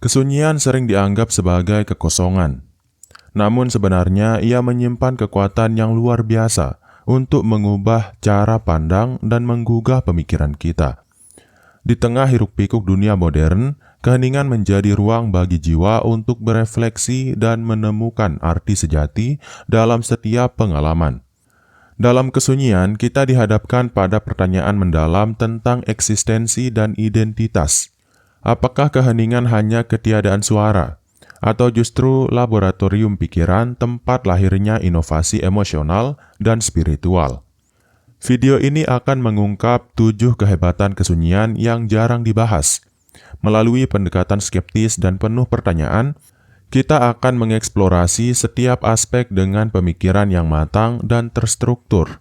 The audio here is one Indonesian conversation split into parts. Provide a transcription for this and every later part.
Kesunyian sering dianggap sebagai kekosongan, namun sebenarnya ia menyimpan kekuatan yang luar biasa untuk mengubah cara pandang dan menggugah pemikiran kita. Di tengah hiruk-pikuk dunia modern, keheningan menjadi ruang bagi jiwa untuk berefleksi dan menemukan arti sejati dalam setiap pengalaman. Dalam kesunyian, kita dihadapkan pada pertanyaan mendalam tentang eksistensi dan identitas. Apakah keheningan hanya ketiadaan suara, atau justru laboratorium pikiran tempat lahirnya inovasi emosional dan spiritual? Video ini akan mengungkap 7 kehebatan kesunyian yang jarang dibahas. Melalui pendekatan skeptis dan penuh pertanyaan, kita akan mengeksplorasi setiap aspek dengan pemikiran yang matang dan terstruktur.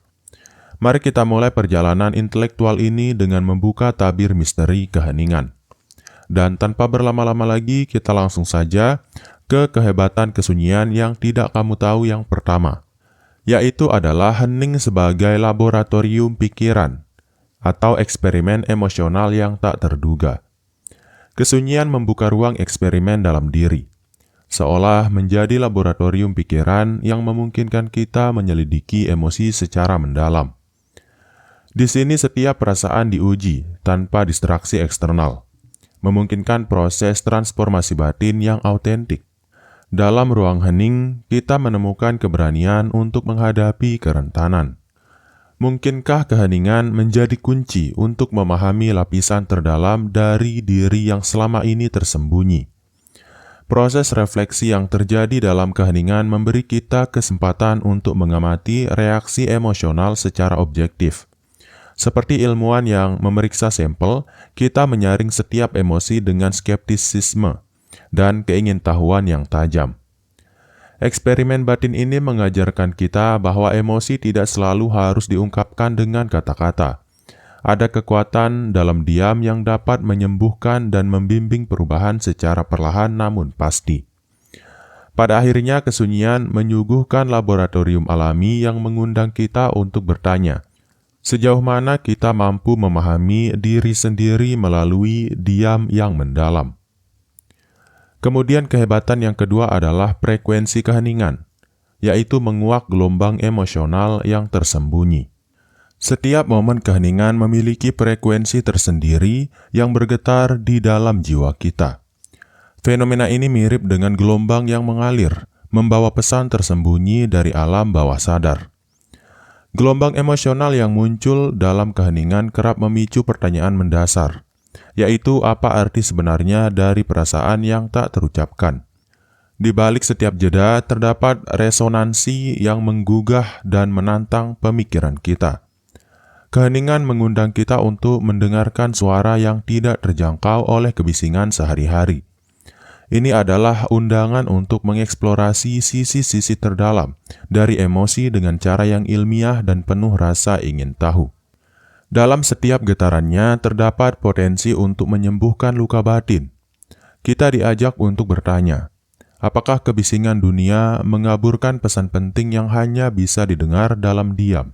Mari kita mulai perjalanan intelektual ini dengan membuka tabir misteri keheningan. Dan tanpa berlama-lama lagi, kita langsung saja ke kehebatan kesunyian yang tidak kamu tahu yang pertama, yaitu adalah hening sebagai laboratorium pikiran atau eksperimen emosional yang tak terduga. Kesunyian membuka ruang eksperimen dalam diri, seolah menjadi laboratorium pikiran yang memungkinkan kita menyelidiki emosi secara mendalam. Di sini setiap perasaan diuji tanpa distraksi eksternal, memungkinkan proses transformasi batin yang autentik. Dalam ruang hening, kita menemukan keberanian untuk menghadapi kerentanan. Mungkinkah keheningan menjadi kunci untuk memahami lapisan terdalam dari diri yang selama ini tersembunyi? Proses refleksi yang terjadi dalam keheningan memberi kita kesempatan untuk mengamati reaksi emosional secara objektif. Seperti ilmuwan yang memeriksa sampel, kita menyaring setiap emosi dengan skeptisisme dan keingintahuan yang tajam. Eksperimen batin ini mengajarkan kita bahwa emosi tidak selalu harus diungkapkan dengan kata-kata. Ada kekuatan dalam diam yang dapat menyembuhkan dan membimbing perubahan secara perlahan namun pasti. Pada akhirnya, kesunyian menyuguhkan laboratorium alami yang mengundang kita untuk bertanya, sejauh mana kita mampu memahami diri sendiri melalui diam yang mendalam. Kemudian kehebatan yang kedua adalah frekuensi keheningan, yaitu menguak gelombang emosional yang tersembunyi. Setiap momen keheningan memiliki frekuensi tersendiri yang bergetar di dalam jiwa kita. Fenomena ini mirip dengan gelombang yang mengalir, membawa pesan tersembunyi dari alam bawah sadar. Gelombang emosional yang muncul dalam keheningan kerap memicu pertanyaan mendasar, yaitu apa arti sebenarnya dari perasaan yang tak terucapkan. Di balik setiap jeda terdapat resonansi yang menggugah dan menantang pemikiran kita. Keheningan mengundang kita untuk mendengarkan suara yang tidak terjangkau oleh kebisingan sehari-hari. Ini adalah undangan untuk mengeksplorasi sisi-sisi terdalam dari emosi dengan cara yang ilmiah dan penuh rasa ingin tahu. Dalam setiap getarannya terdapat potensi untuk menyembuhkan luka batin. Kita diajak untuk bertanya, apakah kebisingan dunia mengaburkan pesan penting yang hanya bisa didengar dalam diam?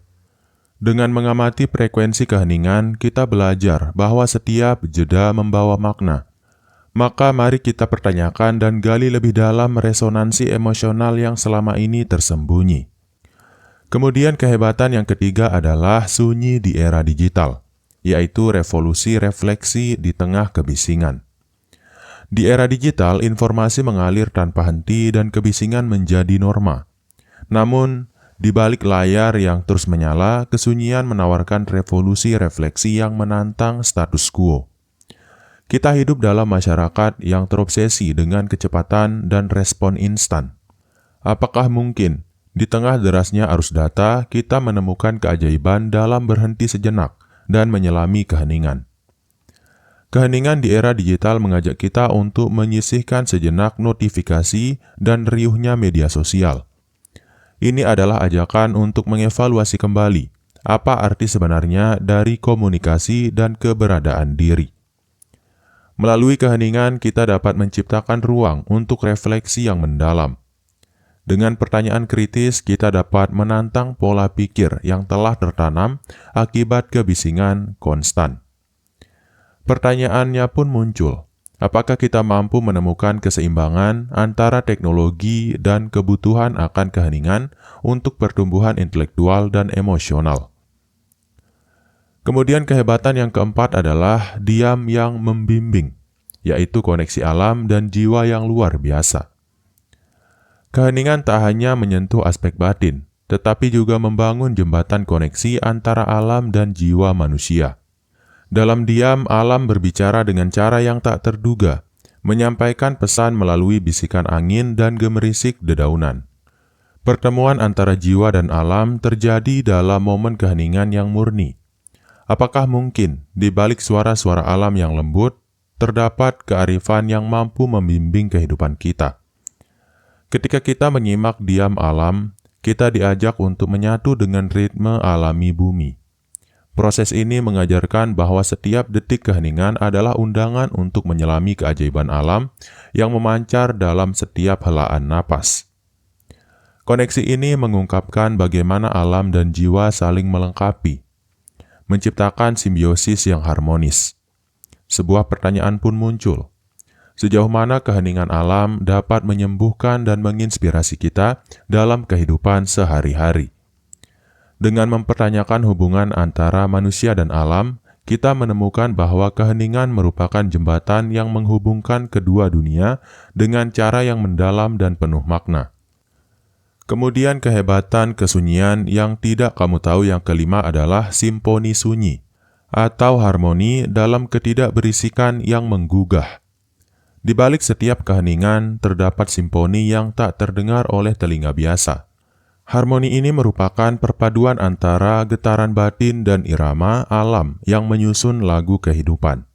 Dengan mengamati frekuensi keheningan, kita belajar bahwa setiap jeda membawa makna. Maka mari kita pertanyakan dan gali lebih dalam resonansi emosional yang selama ini tersembunyi. Kemudian kehebatan yang ketiga adalah sunyi di era digital, yaitu revolusi refleksi di tengah kebisingan. Di era digital, informasi mengalir tanpa henti dan kebisingan menjadi norma. Namun, di balik layar yang terus menyala, kesunyian menawarkan revolusi refleksi yang menantang status quo. Kita hidup dalam masyarakat yang terobsesi dengan kecepatan dan respon instan. Apakah mungkin di tengah derasnya arus data, kita menemukan keajaiban dalam berhenti sejenak dan menyelami keheningan? Keheningan di era digital mengajak kita untuk menyisihkan sejenak notifikasi dan riuhnya media sosial. Ini adalah ajakan untuk mengevaluasi kembali apa arti sebenarnya dari komunikasi dan keberadaan diri. Melalui keheningan, kita dapat menciptakan ruang untuk refleksi yang mendalam. Dengan pertanyaan kritis, kita dapat menantang pola pikir yang telah tertanam akibat kebisingan konstan. Pertanyaannya pun muncul, Apakah kita mampu menemukan keseimbangan antara teknologi dan kebutuhan akan keheningan untuk pertumbuhan intelektual dan emosional? Kemudian kehebatan yang keempat adalah diam yang membimbing, yaitu koneksi alam dan jiwa yang luar biasa. Keheningan tak hanya menyentuh aspek batin, tetapi juga membangun jembatan koneksi antara alam dan jiwa manusia. Dalam diam, alam berbicara dengan cara yang tak terduga, menyampaikan pesan melalui bisikan angin dan gemerisik dedaunan. Pertemuan antara jiwa dan alam terjadi dalam momen keheningan yang murni. Apakah mungkin di balik suara-suara alam yang lembut, terdapat kearifan yang mampu membimbing kehidupan kita? Ketika kita menyimak diam alam, kita diajak untuk menyatu dengan ritme alami bumi. Proses ini mengajarkan bahwa setiap detik keheningan adalah undangan untuk menyelami keajaiban alam yang memancar dalam setiap helaan napas. Koneksi ini mengungkapkan bagaimana alam dan jiwa saling melengkapi, menciptakan simbiosis yang harmonis. Sebuah pertanyaan pun muncul. Sejauh mana keheningan alam dapat menyembuhkan dan menginspirasi kita dalam kehidupan sehari-hari? Dengan mempertanyakan hubungan antara manusia dan alam, kita menemukan bahwa keheningan merupakan jembatan yang menghubungkan kedua dunia dengan cara yang mendalam dan penuh makna. Kemudian kehebatan kesunyian yang tidak kamu tahu yang kelima adalah simfoni sunyi, atau harmoni dalam ketidakberisikan yang menggugah. Di balik setiap keheningan terdapat simfoni yang tak terdengar oleh telinga biasa. Harmoni ini merupakan perpaduan antara getaran batin dan irama alam yang menyusun lagu kehidupan.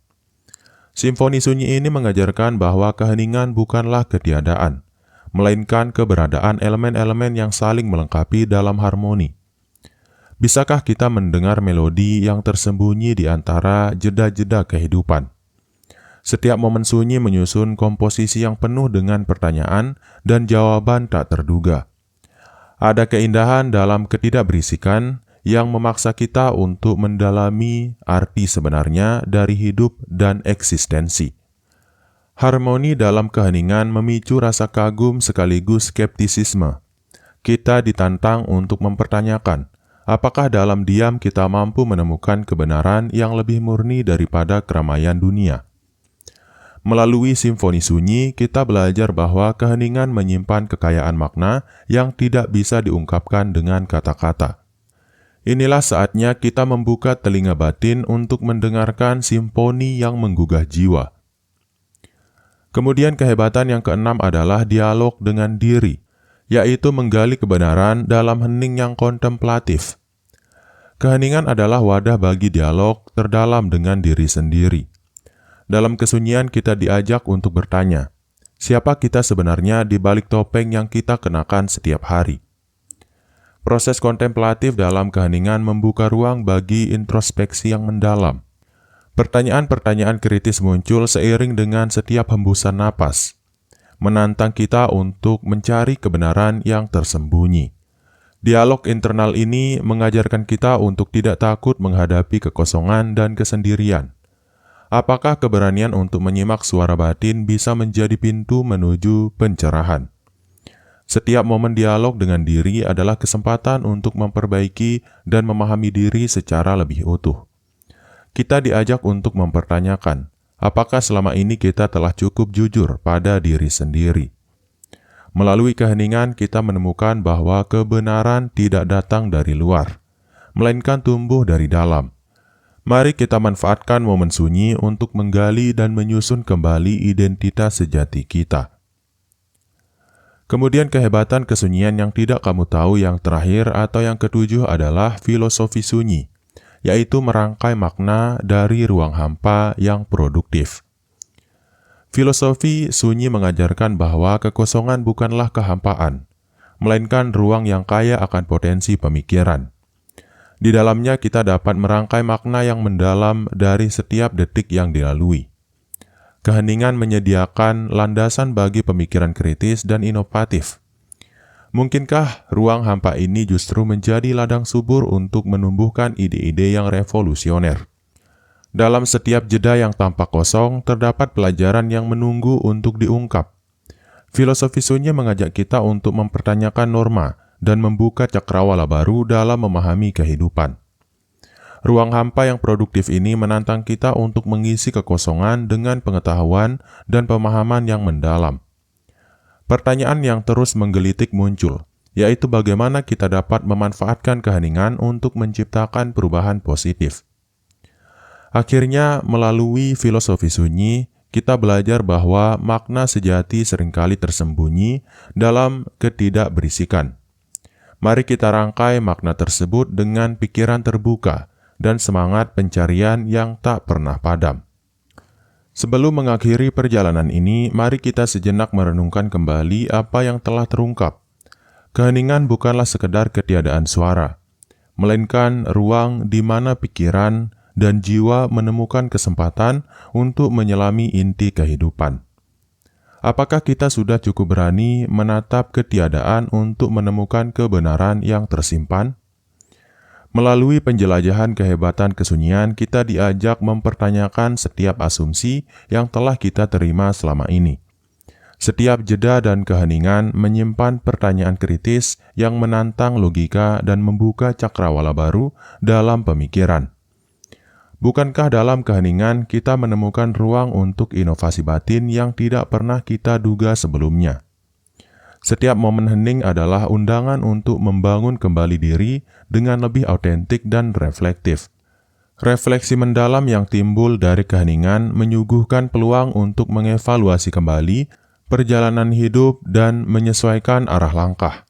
Simfoni sunyi ini mengajarkan bahwa keheningan bukanlah ketiadaan, melainkan keberadaan elemen-elemen yang saling melengkapi dalam harmoni. Bisakah kita mendengar melodi yang tersembunyi di antara jeda-jeda kehidupan? Setiap momen sunyi menyusun komposisi yang penuh dengan pertanyaan dan jawaban tak terduga. Ada keindahan dalam ketidakberisikan yang memaksa kita untuk mendalami arti sebenarnya dari hidup dan eksistensi. Harmoni dalam keheningan memicu rasa kagum sekaligus skeptisisme. Kita ditantang untuk mempertanyakan, apakah dalam diam kita mampu menemukan kebenaran yang lebih murni daripada keramaian dunia? Melalui simfoni sunyi, kita belajar bahwa keheningan menyimpan kekayaan makna yang tidak bisa diungkapkan dengan kata-kata. Inilah saatnya kita membuka telinga batin untuk mendengarkan simfoni yang menggugah jiwa. Kemudian kehebatan yang keenam adalah dialog dengan diri, yaitu menggali kebenaran dalam hening yang kontemplatif. Keheningan adalah wadah bagi dialog terdalam dengan diri sendiri. Dalam kesunyian kita diajak untuk bertanya, siapa kita sebenarnya di balik topeng yang kita kenakan setiap hari? Proses kontemplatif dalam keheningan membuka ruang bagi introspeksi yang mendalam. Pertanyaan-pertanyaan kritis muncul seiring dengan setiap hembusan napas, menantang kita untuk mencari kebenaran yang tersembunyi. Dialog internal ini mengajarkan kita untuk tidak takut menghadapi kekosongan dan kesendirian. Apakah keberanian untuk menyimak suara batin bisa menjadi pintu menuju pencerahan? Setiap momen dialog dengan diri adalah kesempatan untuk memperbaiki dan memahami diri secara lebih utuh. Kita diajak untuk mempertanyakan, apakah selama ini kita telah cukup jujur pada diri sendiri? Melalui keheningan kita menemukan bahwa kebenaran tidak datang dari luar, melainkan tumbuh dari dalam. Mari kita manfaatkan momen sunyi untuk menggali dan menyusun kembali identitas sejati kita. Kemudian kehebatan kesunyian yang tidak kamu tahu yang terakhir atau yang ketujuh adalah filosofi sunyi, yaitu merangkai makna dari ruang hampa yang produktif. Filosofi sunyi mengajarkan bahwa kekosongan bukanlah kehampaan, melainkan ruang yang kaya akan potensi pemikiran. Di dalamnya kita dapat merangkai makna yang mendalam dari setiap detik yang dilalui. Keheningan menyediakan landasan bagi pemikiran kritis dan inovatif. Mungkinkah ruang hampa ini justru menjadi ladang subur untuk menumbuhkan ide-ide yang revolusioner? Dalam setiap jeda yang tampak kosong, terdapat pelajaran yang menunggu untuk diungkap. Filosofi sunyi mengajak kita untuk mempertanyakan norma dan membuka cakrawala baru dalam memahami kehidupan. Ruang hampa yang produktif ini menantang kita untuk mengisi kekosongan dengan pengetahuan dan pemahaman yang mendalam. Pertanyaan yang terus menggelitik muncul, yaitu bagaimana kita dapat memanfaatkan keheningan untuk menciptakan perubahan positif. Akhirnya, melalui filosofi sunyi, kita belajar bahwa makna sejati seringkali tersembunyi dalam ketidakberisikan. Mari kita rangkai makna tersebut dengan pikiran terbuka dan semangat pencarian yang tak pernah padam. Sebelum mengakhiri perjalanan ini, mari kita sejenak merenungkan kembali apa yang telah terungkap. Keheningan bukanlah sekedar ketiadaan suara, melainkan ruang di mana pikiran dan jiwa menemukan kesempatan untuk menyelami inti kehidupan. Apakah kita sudah cukup berani menatap ketiadaan untuk menemukan kebenaran yang tersimpan? Melalui penjelajahan kehebatan kesunyian, kita diajak mempertanyakan setiap asumsi yang telah kita terima selama ini. Setiap jeda dan keheningan menyimpan pertanyaan kritis yang menantang logika dan membuka cakrawala baru dalam pemikiran. Bukankah dalam keheningan kita menemukan ruang untuk inovasi batin yang tidak pernah kita duga sebelumnya? Setiap momen hening adalah undangan untuk membangun kembali diri dengan lebih autentik dan reflektif. Refleksi mendalam yang timbul dari keheningan menyuguhkan peluang untuk mengevaluasi kembali perjalanan hidup dan menyesuaikan arah langkah.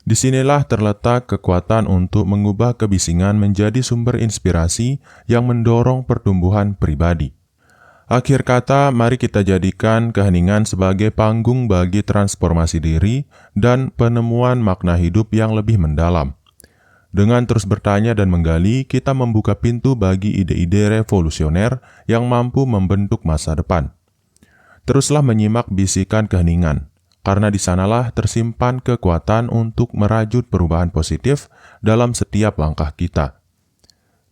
Disinilah terletak kekuatan untuk mengubah kebisingan menjadi sumber inspirasi yang mendorong pertumbuhan pribadi. Akhir kata, mari kita jadikan keheningan sebagai panggung bagi transformasi diri dan penemuan makna hidup yang lebih mendalam. Dengan terus bertanya dan menggali, kita membuka pintu bagi ide-ide revolusioner yang mampu membentuk masa depan. Teruslah menyimak bisikan keheningan, karena di sanalah tersimpan kekuatan untuk merajut perubahan positif dalam setiap langkah kita.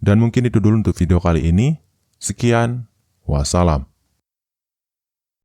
Dan mungkin itu dulu untuk video kali ini. Sekian. Wassalam.